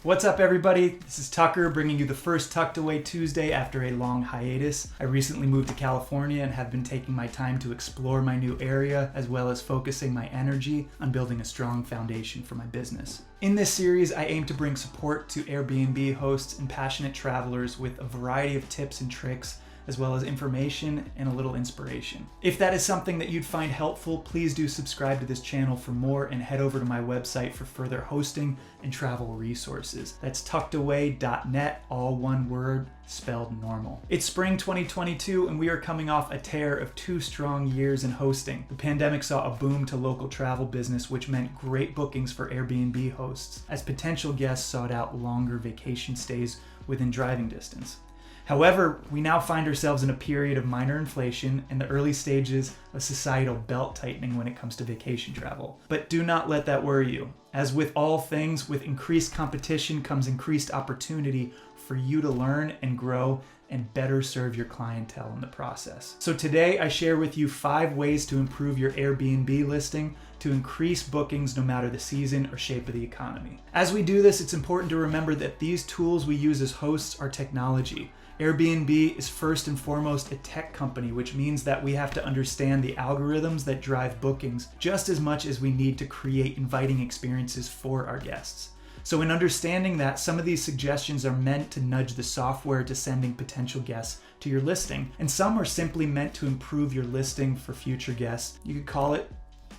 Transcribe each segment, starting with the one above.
What's up, everybody? This is Tucker bringing you the first Tucked Away Tuesday after a long hiatus. I recently moved to California and have been taking my time to explore my new area as well as focusing my energy on building a strong foundation for my business. In this series, I aim to bring support to Airbnb hosts and passionate travelers with a variety of tips and tricks, as well as information and a little inspiration. If that is something that you'd find helpful, please do subscribe to this channel for more and head over to my website for further hosting and travel resources. That's tuckedaway.net, all one word, spelled normal. It's spring 2022 and we are coming off a tear of 2 strong years in hosting. The pandemic saw a boom to local travel business, which meant great bookings for Airbnb hosts as potential guests sought out longer vacation stays within driving distance. However, we now find ourselves in a period of minor inflation and the early stages of societal belt tightening when it comes to vacation travel. But do not let that worry you. As with all things, with increased competition comes increased opportunity for you to learn and grow and better serve your clientele in the process. So today I share with you 5 ways to improve your Airbnb listing to increase bookings no matter the season or shape of the economy. As we do this, it's important to remember that these tools we use as hosts are technology. Airbnb is first and foremost a tech company, which means that we have to understand the algorithms that drive bookings just as much as we need to create inviting experiences for our guests. So in understanding that, some of these suggestions are meant to nudge the software to sending potential guests to your listing, and some are simply meant to improve your listing for future guests. You could call it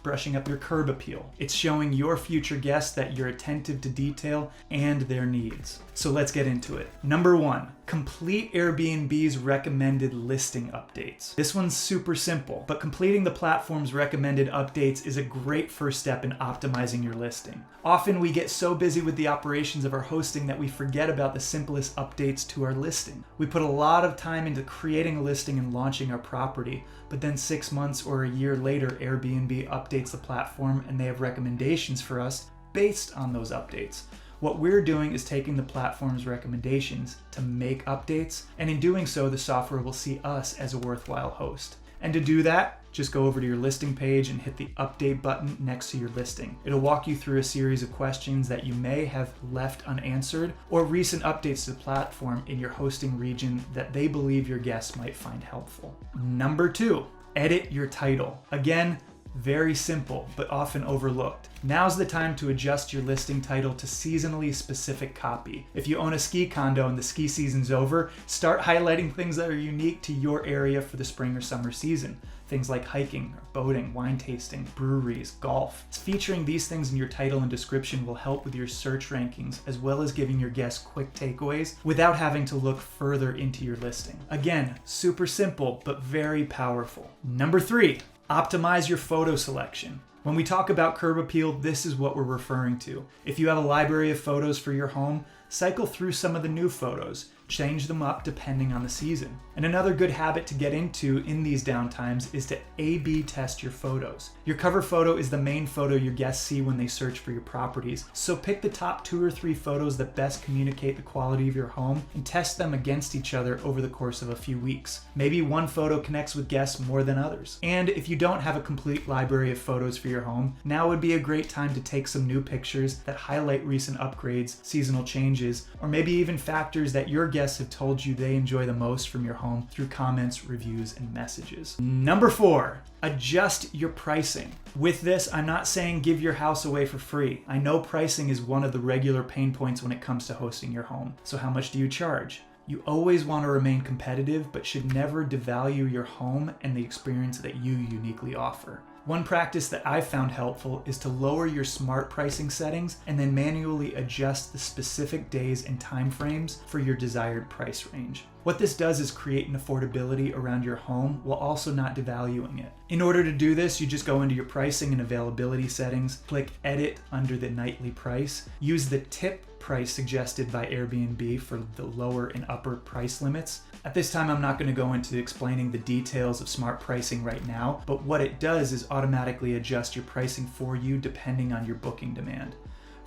brushing up your curb appeal. It's showing your future guests that you're attentive to detail and their needs. So let's get into it. Number 1, complete Airbnb's recommended listing updates. This one's super simple, but completing the platform's recommended updates is a great first step in optimizing your listing. Often we get so busy with the operations of our hosting that we forget about the simplest updates to our listing. We put a lot of time into creating a listing and launching our property, but then 6 months or a year later, Airbnb updates the platform and they have recommendations for us based on those updates. What we're doing is taking the platform's recommendations to make updates, and in doing so, the software will see us as a worthwhile host. And to do that, just go over to your listing page and hit the update button next to your listing. It'll walk you through a series of questions that you may have left unanswered or recent updates to the platform in your hosting region that they believe your guests might find helpful. Number 2, edit your title. Again, very simple, but often overlooked. Now's the time to adjust your listing title to seasonally specific copy. If you own a ski condo and the ski season's over, start highlighting things that are unique to your area for the spring or summer season. Things like hiking, or boating, wine tasting, breweries, golf. Featuring these things in your title and description will help with your search rankings, as well as giving your guests quick takeaways without having to look further into your listing. Again, super simple, but very powerful. Number 3, optimize your photo selection. When we talk about curb appeal, this is what we're referring to. If you have a library of photos for your home, cycle through some of the new photos. Change them up depending on the season. And another good habit to get into in these downtimes is to A/B test your photos. Your cover photo is the main photo your guests see when they search for your properties. So pick the top 2 or 3 photos that best communicate the quality of your home and test them against each other over the course of a few weeks. Maybe one photo connects with guests more than others. And if you don't have a complete library of photos for your home, now would be a great time to take some new pictures that highlight recent upgrades, seasonal changes, or maybe even factors that your guests have told you they enjoy the most from your home through comments, reviews, and messages. Number 4, adjust your pricing. With this, I'm not saying give your house away for free. I know pricing is one of the regular pain points when it comes to hosting your home. So how much do you charge? You always want to remain competitive, but should never devalue your home and the experience that you uniquely offer. One practice that I've found helpful is to lower your smart pricing settings and then manually adjust the specific days and time frames for your desired price range. What this does is create an affordability around your home while also not devaluing it. In order to do this, you just go into your pricing and availability settings, click edit under the nightly price, use the tip price suggested by Airbnb for the lower and upper price limits. At this time, I'm not going to go into explaining the details of smart pricing right now, but what it does is automatically adjust your pricing for you depending on your booking demand.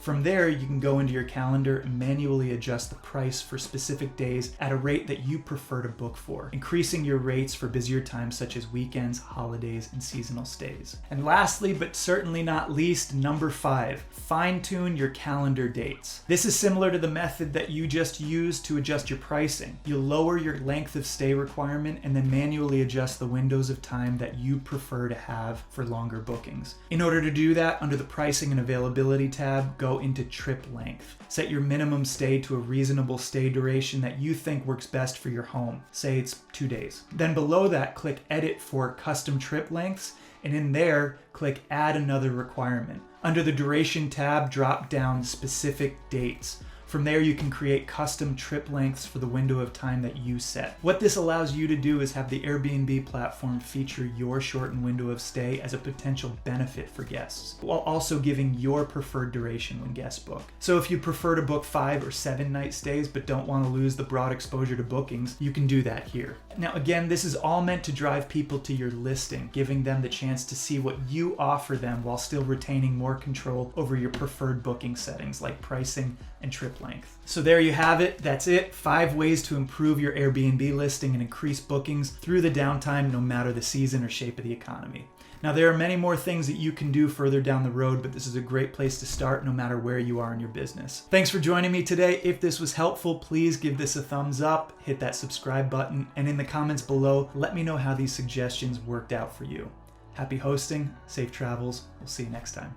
From there, you can go into your calendar and manually adjust the price for specific days at a rate that you prefer to book for, increasing your rates for busier times such as weekends, holidays, and seasonal stays. And lastly, but certainly not least, number 5, fine-tune your calendar dates. This is similar to the method that you just used to adjust your pricing. You'll lower your length of stay requirement and then manually adjust the windows of time that you prefer to have for longer bookings. In order to do that, under the Pricing and Availability tab, go into trip length. Set your minimum stay to a reasonable stay duration that you think works best for your home. Say it's 2 days. Then below that, click Edit for Custom Trip Lengths, and in there, click Add Another Requirement. Under the Duration tab, drop down Specific Dates. From there, you can create custom trip lengths for the window of time that you set. What this allows you to do is have the Airbnb platform feature your shortened window of stay as a potential benefit for guests, while also giving your preferred duration when guests book. So if you prefer to book 5 or 7 night stays but don't want to lose the broad exposure to bookings, you can do that here. Now again, this is all meant to drive people to your listing, giving them the chance to see what you offer them while still retaining more control over your preferred booking settings like pricing and trip length. So there you have it. That's it. 5 ways to improve your Airbnb listing and increase bookings through the downtime, no matter the season or shape of the economy. Now, there are many more things that you can do further down the road, but this is a great place to start no matter where you are in your business. Thanks for joining me today. If this was helpful, please give this a thumbs up, hit that subscribe button, and in the comments below, let me know how these suggestions worked out for you. Happy hosting, safe travels. We'll see you next time.